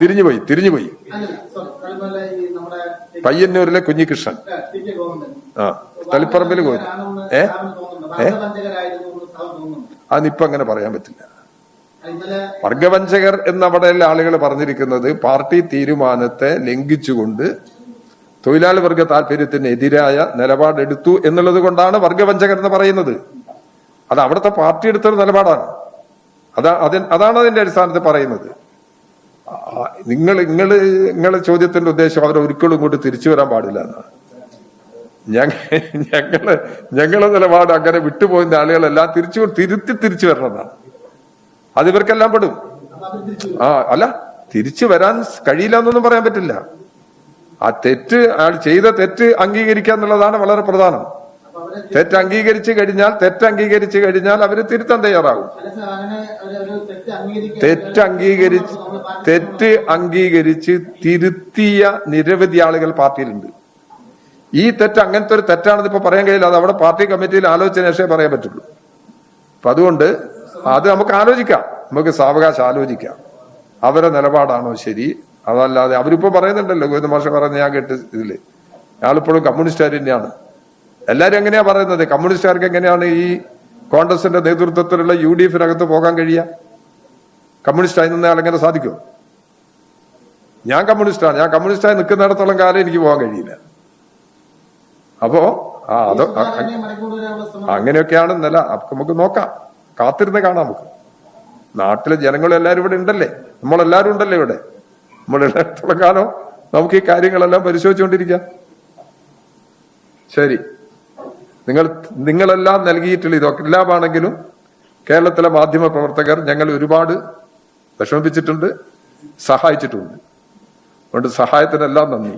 തിരിഞ്ഞുപോയി പയ്യന്നൂരിലെ കുഞ്ഞികൃഷ്ണൻ തളിപ്പറമ്പിൽ പോയി. അതിനിപ്പൊ അങ്ങനെ പറയാൻ പറ്റില്ല. വർഗവഞ്ചകർ എന്നവിടെയുള്ള ആളുകൾ പറഞ്ഞിരിക്കുന്നത് പാർട്ടി തീരുമാനത്തെ ലംഘിച്ചുകൊണ്ട് തൊഴിലാളി വർഗ താല്പര്യത്തിനെതിരായ നിലപാടെടുത്തു എന്നുള്ളത് കൊണ്ടാണ് വർഗവഞ്ചകർ എന്ന് പറയുന്നത്. അത് അവിടുത്തെ പാർട്ടി എടുത്തൊരു നിലപാടാണ്. അതാണ് അതിന്റെ അടിസ്ഥാനത്തിൽ പറയുന്നത്. നിങ്ങളെ ചോദ്യത്തിന്റെ ഉദ്ദേശം അവരെ ഒരിക്കലും ഇങ്ങോട്ട് തിരിച്ചു വരാൻ പാടില്ല എന്നാണ്. ഞങ്ങളെ നിലപാട് അങ്ങനെ വിട്ടുപോകുന്ന ആളുകളെല്ലാം തിരിച്ചു വരണമെന്നാണ്. അത് ഇവർക്കെല്ലാം പെടും. അല്ല, തിരിച്ചു വരാൻ കഴിയില്ല എന്നൊന്നും പറയാൻ പറ്റില്ല. ആ അയാൾ ചെയ്ത തെറ്റ് അംഗീകരിക്കുക എന്നുള്ളതാണ് വളരെ പ്രധാനം. തെറ്റ് അംഗീകരിച്ചു കഴിഞ്ഞാൽ അവര് തിരുത്താൻ തയ്യാറാകും. തെറ്റ് അംഗീകരിച്ച് തിരുത്തിയ നിരവധി ആളുകൾ പാർട്ടിയിലുണ്ട്. ഈ തെറ്റ് അങ്ങനത്തെ ഒരു തെറ്റാണെന്ന് ഇപ്പൊ പറയാൻ കഴിയില്ല. അത് അവിടെ പാർട്ടി കമ്മിറ്റിയിൽ ആലോചിച്ചതിന് ശേഷമേ പറയാൻ പറ്റുള്ളൂ. അപ്പൊ അതുകൊണ്ട് അത് നമുക്ക് ആലോചിക്കാം, നമുക്ക് സാവകാശം ആലോചിക്കാം. അവരെ നിലപാടാണോ ശരി? അതല്ലാതെ അവരിപ്പോ പറയുന്നുണ്ടല്ലോ, ഗോവിന്ദ മാഷ് പറയുന്നത് ഞാൻ കേട്ട് ഇതില്, അയാളിപ്പോഴും കമ്മ്യൂണിസ്റ്റുകാർ തന്നെയാണ്. എല്ലാരും എങ്ങനെയാ പറയുന്നത്? കമ്മ്യൂണിസ്റ്റുകാർക്ക് എങ്ങനെയാണ് ഈ കോൺഗ്രസിന്റെ നേതൃത്വത്തിലുള്ള UDF-നകത്ത് പോകാൻ കഴിയുക? കമ്മ്യൂണിസ്റ്റായി നിന്നയാൾ എങ്ങനെ സാധിക്കും? ഞാൻ കമ്മ്യൂണിസ്റ്റായി നിൽക്കുന്നിടത്തോളം കാലം എനിക്ക് പോകാൻ കഴിയില്ല. അപ്പോ അങ്ങനെയൊക്കെയാണ് നില. നമുക്ക് നോക്കാം, കാത്തിരുന്ന് കാണാം. നമുക്ക് നാട്ടിലെ ജനങ്ങളെല്ലാരും ഇവിടെ ഉണ്ടല്ലേ, നമ്മളെല്ലാരും ഉണ്ടല്ലേ ഇവിടെ. നമ്മളിടത്തോളം കാലം നമുക്ക് ഈ കാര്യങ്ങളെല്ലാം പരിശോധിച്ചുകൊണ്ടിരിക്കാം. ശരി, നിങ്ങളെല്ലാം നൽകിയിട്ടുള്ള ഇതൊക്കെ എല്ലാമാണെങ്കിലും കേരളത്തിലെ മാധ്യമ പ്രവർത്തകർ ഞങ്ങൾ ഒരുപാട് വിഷമിപ്പിച്ചിട്ടുണ്ട്, സഹായിച്ചിട്ടുണ്ട്. അതുകൊണ്ട് സഹായത്തിനെല്ലാം നന്ദി.